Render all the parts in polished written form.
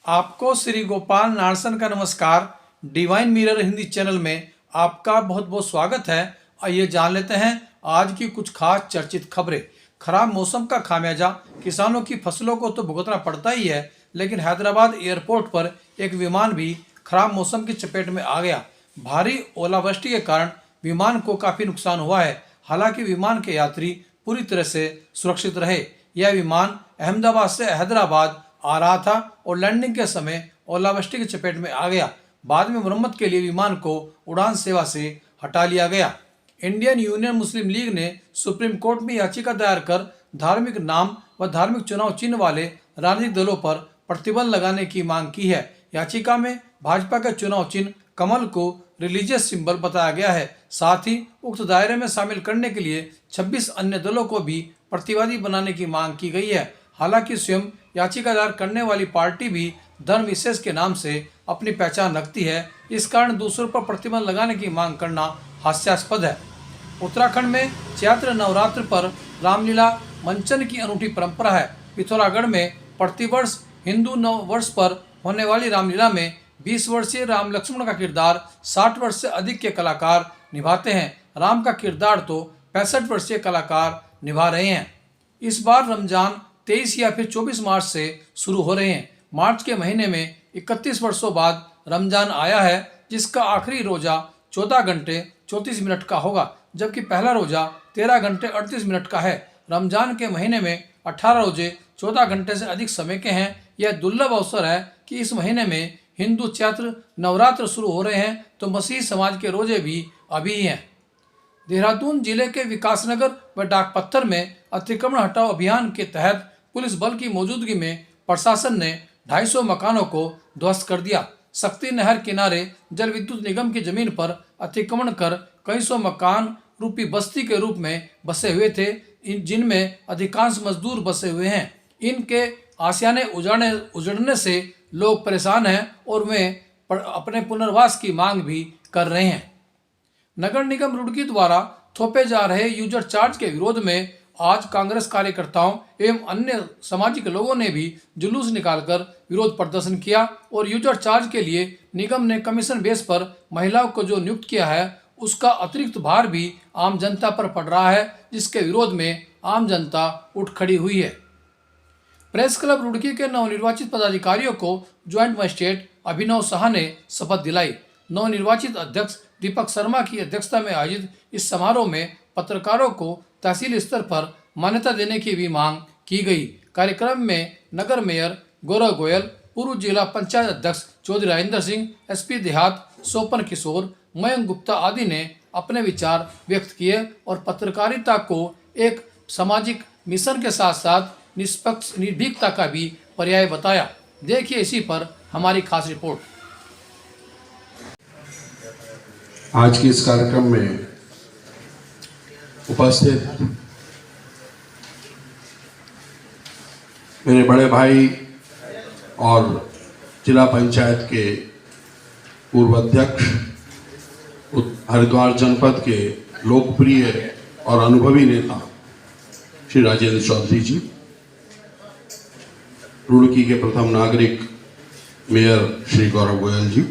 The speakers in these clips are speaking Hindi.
आपको श्री गोपाल नारसन का नमस्कार। डिवाइन मिरर हिंदी चैनल में आपका बहुत बहुत स्वागत है। आइए जान लेते हैं आज की कुछ खास चर्चित खबरें। खराब मौसम का खामियाजा किसानों की फसलों को तो भुगतना पड़ता ही है, लेकिन हैदराबाद एयरपोर्ट पर एक विमान भी खराब मौसम की चपेट में आ गया। भारी ओलावृष्टि के कारण विमान को काफ़ी नुकसान हुआ है। हालांकि विमान के यात्री पूरी तरह से सुरक्षित रहे। यह विमान अहमदाबाद से हैदराबाद आ रहा था और लैंडिंग के समय ओलावृष्टि की चपेट में आ गया। बाद में मरम्मत के लिए विमान को उड़ान सेवा से हटा लिया गया। इंडियन यूनियन मुस्लिम लीग ने सुप्रीम कोर्ट में याचिका दायर कर धार्मिक नाम व धार्मिक चुनाव चिन्ह वाले राजनीतिक दलों पर प्रतिबंध लगाने की मांग की है। याचिका में भाजपा के चुनाव चिन्ह कमल को रिलीजियस सिंबल बताया गया है। साथ ही उक्त दायरे में शामिल करने के लिए 26 अन्य दलों को भी प्रतिवादी बनाने की मांग की गई है। हालांकि स्वयं याचिका दायर करने वाली पार्टी भी धर्म विशेष के नाम से अपनी पहचान रखती है। इस कारण दूसरों पर प्रतिबंध लगाने की मांग करना हास्यास्पद है। उत्तराखंड में चैत्र नवरात्र पर रामलीला मंचन की अनूठी परंपरा है। पिथौरागढ़ में प्रतिवर्ष हिंदू नव वर्ष पर होने वाली रामलीला में 20 वर्षीय राम लक्ष्मण का किरदार 60 वर्ष से अधिक के कलाकार निभाते हैं। राम का किरदार तो 65 वर्षीय कलाकार निभा रहे हैं। इस बार रमजान 23 या फिर 24 मार्च से शुरू हो रहे हैं। मार्च के महीने में 31 वर्षों बाद रमजान आया है, जिसका आखिरी रोजा 14 घंटे 34 मिनट का होगा, जबकि पहला रोजा 13 घंटे 38 मिनट का है। रमजान के महीने में 18 रोजे 14 घंटे से अधिक समय के हैं। यह दुर्लभ अवसर है कि इस महीने में हिंदू चैत्र नवरात्र शुरू हो रहे हैं, तो मसीह समाज के रोजे भी अभी ही हैं। देहरादून जिले के विकासनगर व डाकपत्थर में अतिक्रमण हटाओ अभियान के तहत पुलिस बल की मौजूदगी में प्रशासन ने 250 मकानों को ध्वस्त कर दिया। शक्ति नहर किनारे जल विद्युत निगम की जमीन पर अतिक्रमण कर कई सौ मकान रूपी बस्ती के रूप में बसे हुए थे, जिनमें अधिकांश मजदूर बसे हुए हैं। इनके आशियाने उजड़ने से लोग परेशान हैं और वे अपने पुनर्वास की मांग भी कर रहे हैं। नगर निगम रुड़की द्वारा थोपे जा रहे यूजर चार्ज के विरोध में आज कांग्रेस कार्यकर्ताओं एवं अन्य सामाजिक लोगों ने भी जुलूस निकालकर विरोध प्रदर्शन किया और यूजर चार्ज के लिए निगम ने कमीशन बेस पर महिलाओं को जो नियुक्त किया है, उसका अतिरिक्त भार भी आम जनता पर पड़ रहा है, जिसके विरोध में आम जनता उठ खड़ी हुई है। प्रेस क्लब रुड़की के नवनिर्वाचित पदाधिकारियों को ज्वाइंट मजिस्ट्रेट अभिनव शाह ने शपथ दिलाई। नवनिर्वाचित अध्यक्ष दीपक शर्मा की अध्यक्षता में आयोजित इस समारोह में पत्रकारों को तहसील स्तर पर मान्यता देने की भी मांग की गई। कार्यक्रम में नगर मेयर गौरव गोयल, पूर्व जिला पंचायत अध्यक्ष चौधरी राजेंद्र सिंह, एसपी देहात सोपन किशोर, मयंक गुप्ता आदि ने अपने विचार व्यक्त किए और पत्रकारिता को एक सामाजिक मिशन के साथ साथ निष्पक्ष निर्भीकता का भी पर्याय बताया। देखिए इसी पर हमारी खास रिपोर्ट। आज के इस कार्यक्रम में उपस्थित मेरे बड़े भाई और जिला पंचायत के पूर्व अध्यक्ष, हरिद्वार जनपद के लोकप्रिय और अनुभवी नेता श्री राजेंद्र चौधरी जी, रुड़की के प्रथम नागरिक मेयर श्री गौरव गोयल जी,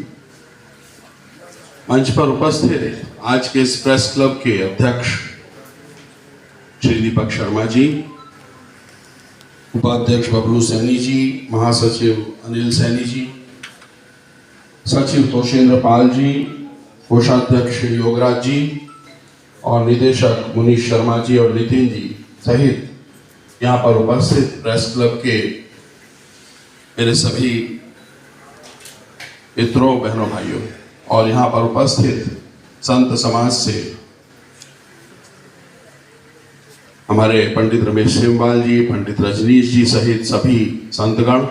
मंच पर उपस्थित आज के इस प्रेस क्लब के अध्यक्ष श्री दीपक शर्मा जी, उपाध्यक्ष बबलू सैनी जी, महासचिव अनिल सैनी जी, सचिव तोषेंद्र पाल जी, कोषाध्यक्ष योगराज जी और निदेशक मुनीश शर्मा जी और नितिन जी सहित यहाँ पर उपस्थित प्रेस क्लब के मेरे सभी मित्रों, बहनों, भाइयों और यहाँ पर उपस्थित संत समाज से हमारे पंडित रमेश सिमवाल जी, पंडित रजनीश जी सहित सभी संतगण,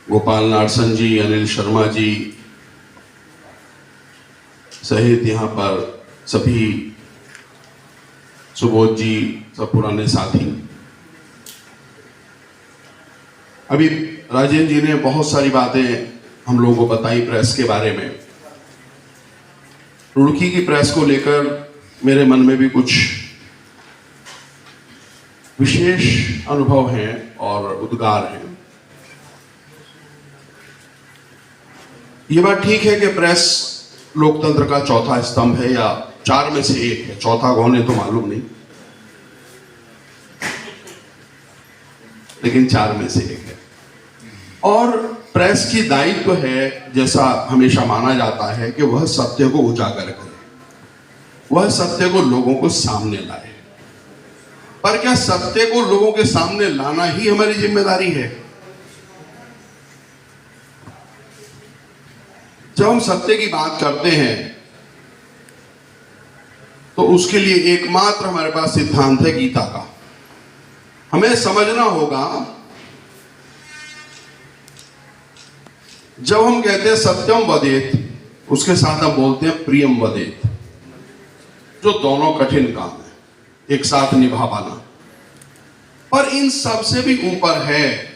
गोपाल नारसन जी, अनिल शर्मा जी सहित यहाँ पर सभी सुबोध जी, सब पुराने साथी। अभी राजेंद्र जी ने बहुत सारी बातें हम लोगों को बताई प्रेस के बारे में। रुड़की की प्रेस को लेकर मेरे मन में भी कुछ विशेष अनुभव हैं और उद्गार हैं। ये बात ठीक है कि प्रेस लोकतंत्र का चौथा स्तंभ है या चार में से एक है, चौथा कौन है तो मालूम नहीं, लेकिन चार में से एक है। और प्रेस की दायित्व है, जैसा हमेशा माना जाता है, कि वह सत्य को उजागर करे, वह सत्य को लोगों को सामने लाए। पर क्या सत्य को लोगों के सामने लाना ही हमारी जिम्मेदारी है? जब हम सत्य की बात करते हैं तो उसके लिए एकमात्र हमारे पास सिद्धांत है गीता का। हमें समझना होगा, जब हम कहते हैं सत्यम वदेत, उसके साथ हम बोलते हैं प्रियम वदेत, जो दोनों कठिन काम है एक साथ निभा पाना। पर इन सब से भी ऊपर है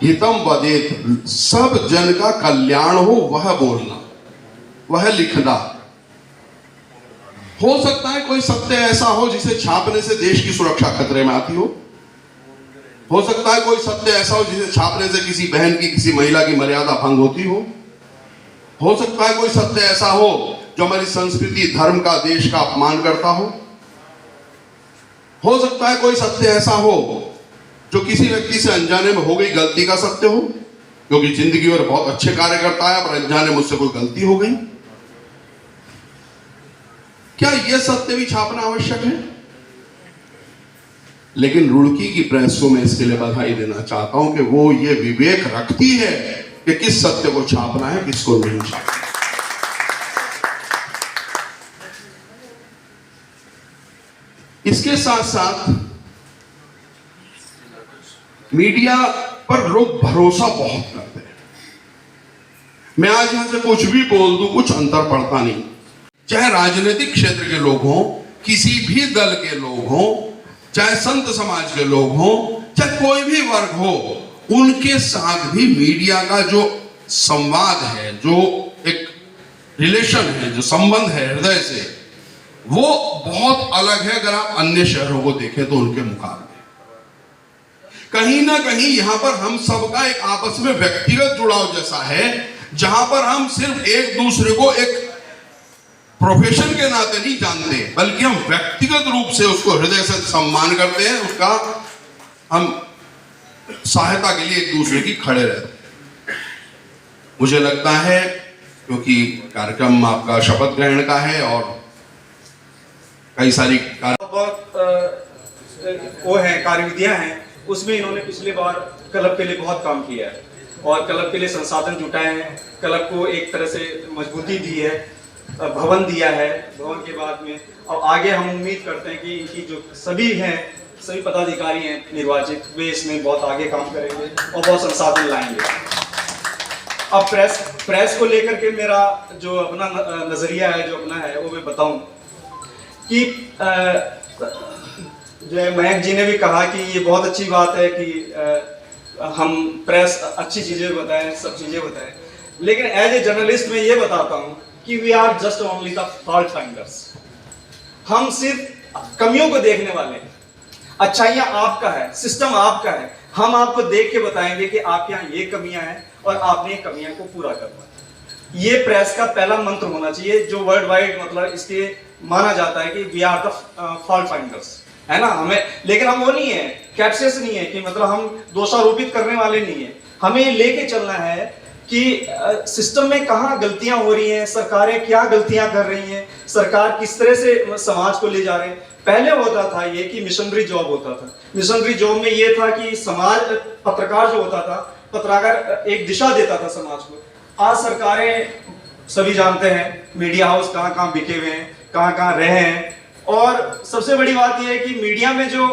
हितम वदेत, सब जन का कल्याण हो वह बोलना, वह लिखना। हो सकता है कोई सत्य ऐसा हो जिसे छापने से देश की सुरक्षा खतरे में आती हो सकता है कोई सत्य ऐसा हो जिसे छापने से किसी बहन की, किसी महिला की मर्यादा भंग होती हो सकता है कोई सत्य ऐसा हो जो हमारी संस्कृति, धर्म का, देश का अपमान करता हो सकता है कोई सत्य ऐसा हो जो किसी व्यक्ति से अनजाने में हो गई गलती का सत्य हो, क्योंकि जिंदगी में बहुत अच्छे कार्य करता है पर अनजाने मुझसे कोई गलती हो गई। क्या यह सत्य भी छापना आवश्यक है? लेकिन रुड़की की प्रेस को मैं इसके लिए बधाई देना चाहता हूं कि वो ये विवेक रखती है कि किस सत्य को छापना है, किसको नहीं छापना। इसके साथ साथ मीडिया पर लोग भरोसा बहुत करते हैं। मैं आज यहां से कुछ भी बोल दूं, कुछ अंतर पड़ता नहीं। चाहे राजनीतिक क्षेत्र के लोग हों, किसी भी दल के लोग हों, चाहे संत समाज के लोग हों, चाहे कोई भी वर्ग हो, उनके साथ भी मीडिया का जो संवाद है, जो एक रिलेशन है, जो संबंध है हृदय से, वो बहुत अलग है अगर आप अन्य शहरों को देखें तो उनके मुकाबले। कहीं ना कहीं यहां पर हम सबका एक आपस में व्यक्तिगत जुड़ाव जैसा है, जहां पर हम सिर्फ एक दूसरे को एक प्रोफेशन के नाते नहीं जानते, बल्कि हम व्यक्तिगत रूप से उसको हृदय से सम्मान करते हैं, उसका हम सहायता के लिए एक दूसरे की खड़े रहते हैं। मुझे लगता है, क्योंकि कार्यक्रम आपका शपथ ग्रहण का है और कई सारी वो है कार्यविधियां हैं, उसमें इन्होंने पिछली बार क्लब के लिए बहुत काम किया है और क्लब के लिए संसाधन जुटाए हैं, क्लब को एक तरह से मजबूती दी है, भवन दिया है, भवन के बाद में और आगे हम उम्मीद करते हैं कि इनकी जो सभी हैं, सभी पदाधिकारी हैं निर्वाचित, वे इसमें बहुत आगे काम करेंगे और बहुत संसाधन लाएंगे। अब प्रेस को लेकर के मेरा जो अपना नजरिया है, जो अपना है, वो मैं बताऊं कि जो मयंक जी ने भी कहा कि ये बहुत अच्छी बात है कि हम प्रेस अच्छी चीजें बताएं, सब चीजें बताएं, लेकिन एज ए जर्नलिस्ट मैं ये बताता हूं कि we are just only the fault finders. हम सिर्फ कमियों को देखने वाले हैं, अच्छाइयां आपका है, सिस्टम आपका है, हम आपको देख के बताएंगे कि आपके यहाँ ये कमियां हैं और आपने कमियां को पूरा करना है। ये प्रेस का पहला मंत्र होना चाहिए, जो वर्ल्ड वाइड मतलब इसके माना जाता है कि we are the fault finders, है ना। हमें, लेकिन हम वो नहीं है, कैप्शियस नहीं है कि मतलब हम दोषारोपित करने वाले नहीं है। हमें लेके चलना है कि सिस्टम में कहाँ गलतियां हो रही हैं, सरकारें क्या गलतियां कर रही हैं, सरकार किस तरह से समाज को ले जा रहे हैं। पहले होता था ये कि मिशनरी जॉब होता था, मिशनरी जॉब में ये था कि समाज, पत्रकार जो होता था, पत्रकार एक दिशा देता था समाज को। आज सरकारें सभी जानते हैं, मीडिया हाउस कहाँ कहाँ बिके हुए हैं, कहाँ कहाँ रहे हैं। और सबसे बड़ी बात यह है कि मीडिया में जो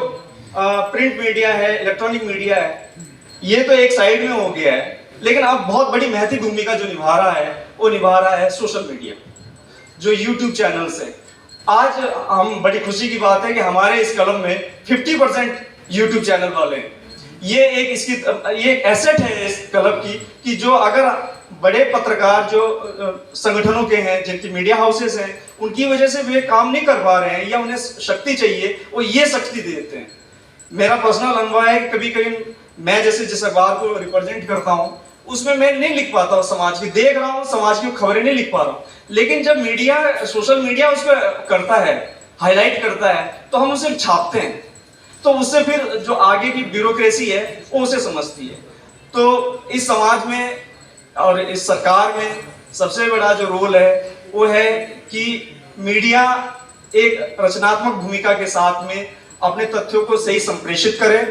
प्रिंट मीडिया है, इलेक्ट्रॉनिक मीडिया है, ये तो एक साइड में हो गया है, लेकिन अब बहुत बड़ी महत्वपूर्ण भूमिका जो निभा रहा है, वो निभा रहा है सोशल मीडिया, जो यूट्यूब चैनल्स है। आज हम, बड़ी खुशी की बात है कि हमारे इस कलम में 50% यूट्यूब चैनल वाले हैं। ये एक एसेट है इस क्लब की कि जो अगर बड़े पत्रकार जो संगठनों के हैं, जिनकी मीडिया हाउसेस हैं, उनकी वजह से वे काम नहीं कर पा रहे हैं या उन्हें शक्ति चाहिए, वो ये शक्ति दे देते हैं। मेरा पर्सनल अनुभव है कि कभी कभी मैं जैसे जिस अखबार को रिप्रेजेंट करता हूँ, उसमें मैं नहीं लिख पाता हूँ, समाज की देख रहा हूँ, समाज की खबरें नहीं लिख पा रहा हूँ। लेकिन जब मीडिया, सोशल मीडिया उसको करता है, हाईलाइट करता है, तो हम उसे छापते हैं, तो उससे फिर जो आगे की ब्यूरोक्रेसी है वो उसे समझती है। तो इस समाज में और इस सरकार में सबसे बड़ा जो रोल है वो है कि मीडिया एक रचनात्मक भूमिका के साथ में अपने तथ्यों को सही संप्रेषित करे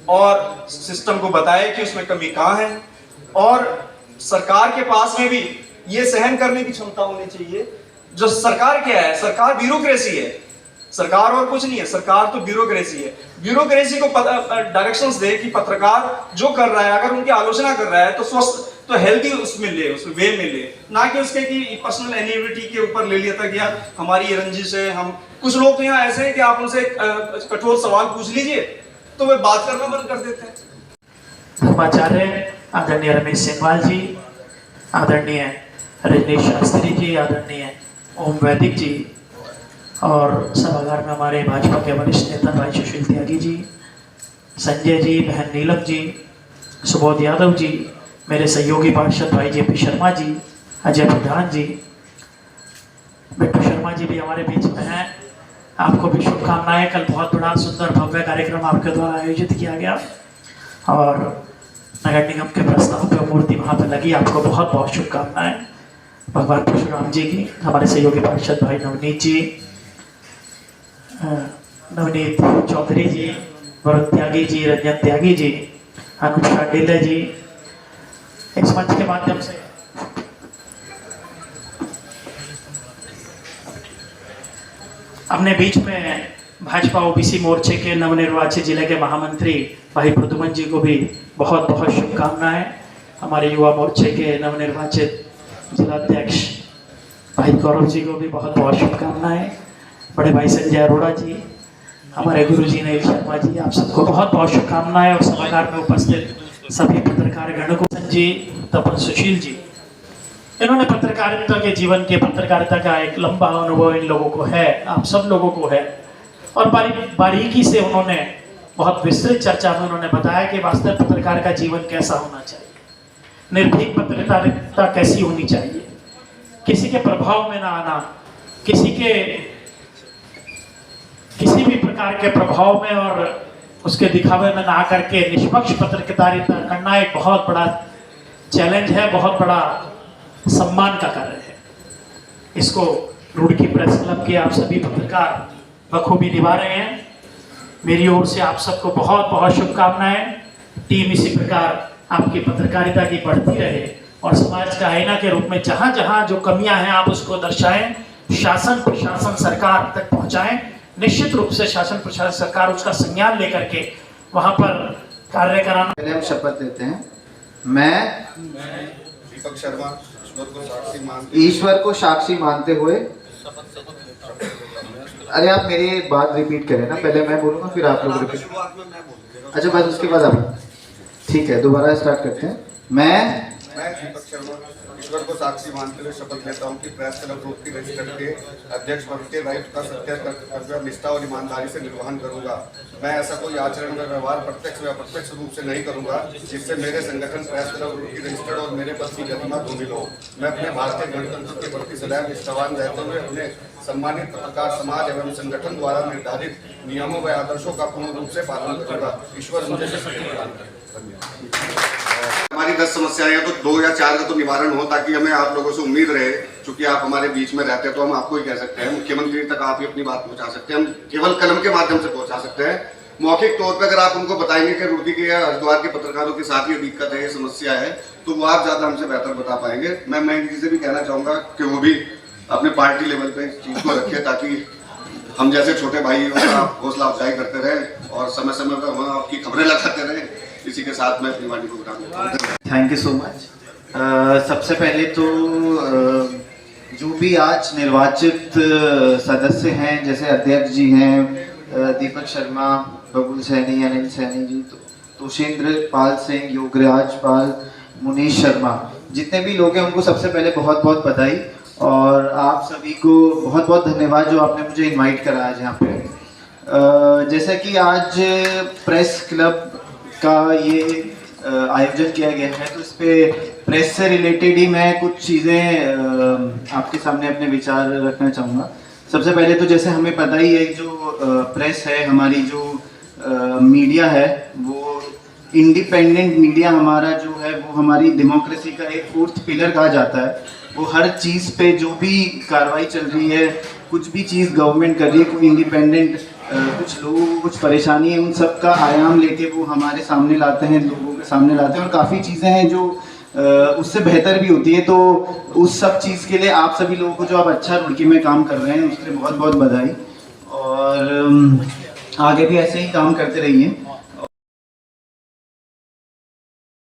और सिस्टम को बताए कि उसमें कमी कहाँ है। और सरकार के पास में भी ये सहन करने की क्षमता होनी चाहिए। जो सरकार क्या है, सरकार ब्यूरोक्रेसी है, सरकार और कुछ नहीं है, सरकार तो ब्यूरोक्रेसी है। ब्यूरोक्रेसी को डायरेक्शंस दे कि पत्रकार जो कर रहा है, अगर उनकी आलोचना कर रहा है तो स्वस्थ, तो हेल्दी उसमें ले, उसमें वे में ले, ना कि उसके कि पर्सनल एनिमिटी के ऊपर ले लिया था कि यार हमारी ये रंजिश है। हम कुछ लोग तो यहाँ ऐसे हैं कि आप उनसे कठोर सवाल पूछ लीजिए तो वे बात करना बंद कर देते हैं। धर्माचार्य आदरणीय रमेश सिंघवाल जी, आदरणीय रजनीश शास्त्री जी, आदरणीय ओम वैदिक जी, और सभागार में हमारे भाजपा के वरिष्ठ नेता भाई सुशील त्यागी जी, संजय जी, बहन नीलम जी, सुबोध यादव जी, मेरे सहयोगी पार्षद भाई जेपी शर्मा जी, अजय प्रधान जी, बिट्टू शर्मा जी भी हमारे बीच में हैं। आपको भी शुभकामनाएं। कल बहुत बड़ा सुंदर भव्य कार्यक्रम आपके द्वारा आयोजित किया गया और नगर निगम के प्रस्ताव पर मूर्ति वहाँ पर लगी। आपको बहुत बहुत शुभकामनाएं। भगवान परशुराम जी की, हमारे सहयोगी पार्षद भाई नवनीत जी, नवनीत चौधरी जी, वरुण त्यागी जी, रंजन त्यागी जी, अनुष्का डिल्ले जी, इस मंच के माध्यम से अपने बीच में भाजपा ओबीसी मोर्चे के नवनिर्वाचित जिले के महामंत्री भाई प्रदुमन जी को भी बहुत बहुत शुभकामनाएं। हमारे युवा मोर्चे के नवनिर्वाचित जिलाध्यक्ष भाई गौरव जी को भी बहुत बहुत शुभकामनाएं। बड़े भाई संजय अरोड़ा जी, हमारे गुरु जी नील शर्मा जी, आप सबको बहुत बहुत शुभकामनाएं। और सभागार में उपस्थित सभी पत्रकार गण को, जी, तपन सुशील जी, इन्होंने पत्रकारिता के जीवन के, पत्रकारिता का एक लंबा अनुभव इन लोगों को है, आप सब लोगों को है। और बारीकी से उन्होंने बहुत विस्तृत चर्चा में उन्होंने बताया कि वास्तव पत्रकार का जीवन कैसा होना चाहिए, निर्भीक पत्रकारिता कैसी होनी चाहिए, किसी के प्रभाव में ना आना, किसी भी प्रकार के प्रभाव में और उसके दिखावे में ना आकर के निष्पक्ष पत्रकारिता करना एक बहुत बड़ा चैलेंज है, बहुत बड़ा सम्मान का कार्य है। इसको रुड़की प्रेस क्लब के आप सभी पत्रकार बखूबी निभा रहे हैं। मेरी ओर से आप सबको बहुत बहुत शुभकामनाएं। टीम इसी प्रकार आपकी पत्रकारिता की बढ़ती रहे और समाज का आईना के रूप में जहां जहां जो कमियां हैं आप उसको दर्शाएं, शासन प्रशासन सरकार तक पहुंचाएं। निश्चित रूप से शासन प्रशासन सरकार उसका संज्ञान लेकर के वहां पर कार्य कराना। पहले हम शपथ लेते हैं। मैं दीपक शर्मा ईश्वर को साक्षी मानते हुए, अरे आप मेरी एक बात रिपीट करें ना, पहले मैं बोलूंगा फिर आप लोग रिपीट। अच्छा बस उसके बाद आप, ठीक है, दोबारा स्टार्ट करते हैं। मैं दीपक शर्मा ईश्वर को साक्षी मानते हुए शपथ लेता हूँ कि प्रेस क्लब रूप की रजिस्टर के अध्यक्ष पद के दायित्व का सत्य कर्तव्य, निष्ठा और ईमानदारी से निर्वहन करूंगा। मैं ऐसा कोई आचरण या व्यवहार प्रत्यक्ष या अप्रत्यक्ष रूप से नहीं करूंगा जिससे मेरे संगठन प्रेस क्लब रूप की रजिस्टर्ड और मेरे पद की गरिमा धूमिल हो। मैं अपने भारतीय गणतंत्र के प्रति सदैव निष्ठावान रहते हुए अपने सम्मानित पत्रकार समाज एवं संगठन द्वारा निर्धारित नियमों व आदर्शों का पूर्ण रूप से पालन करूंगा। ईश्वर मुझे शक्ति प्रदान करे। हमारी 10 समस्याएं हैं तो 2 या 4 का तो निवारण हो, ताकि हमें आप लोगों से उम्मीद रहे। क्योंकि आप हमारे बीच में रहते हैं तो हम आपको ही कह सकते हैं, मुख्यमंत्री तक आप ही अपनी बात पहुंचा सकते हैं, हम केवल कलम के माध्यम से पहुंचा सकते हैं। मौखिक तौर पर अगर आप उनको बताएंगे कि रुड़की के या हरिद्वार के पत्रकारों के साथ ये दिक्कत है, ये समस्या है, तो वो आप ज्यादा हमसे बेहतर बता पाएंगे। मैं इनकी से भी कहना चाहूंगा कि वो भी अपने पार्टी लेवल पे इस चीज को रखे, ताकि हम जैसे छोटे भाई का हौसला अफजाई करते रहे और समय समय पर हम आपकी खबरें लगाते रहे। इसी के साथ मैं अपनी वाणी को विराम देता हूं। Thank you so much. सबसे पहले तो जो भी आज निर्वाचित सदस्य हैं, जैसे अध्यक्ष जी हैं दीपक शर्मा, बबुल सैनी, अनिल सैनी जी, तोषेंद्र पाल सिंह, योगराज पाल, मुनीश शर्मा, जितने भी लोग हैं उनको सबसे पहले बहुत बहुत बधाई। और आप सभी को बहुत बहुत धन्यवाद जो आपने मुझे इनवाइट करा आज यहाँ पे। जैसा कि आज प्रेस क्लब का ये आयोजन किया गया है, तो इस पे प्रेस से रिलेटेड ही मैं कुछ चीज़ें आपके सामने अपने विचार रखना चाहूँगा। सबसे पहले तो जैसे हमें पता ही है जो प्रेस है हमारी, जो मीडिया है, वो इंडिपेंडेंट मीडिया हमारा जो है वो हमारी डेमोक्रेसी का एक फोर्थ पिलर कहा जाता है। वो हर चीज़ पे जो भी कार्रवाई चल रही है, कुछ भी चीज़ गवर्नमेंट कर रही है, कोई इंडिपेंडेंट कुछ लोगों को कुछ परेशानी है, उन सब का आयाम लेके वो हमारे सामने लाते हैं, लोगों के सामने लाते हैं, और काफ़ी चीज़ें हैं जो उससे बेहतर भी होती है। तो उस सब चीज़ के लिए आप सभी लोगों को, जो आप अच्छा रुड़की में काम कर रहे हैं, उसके लिए बहुत बहुत बधाई, और आगे भी ऐसे ही काम करते रहिए।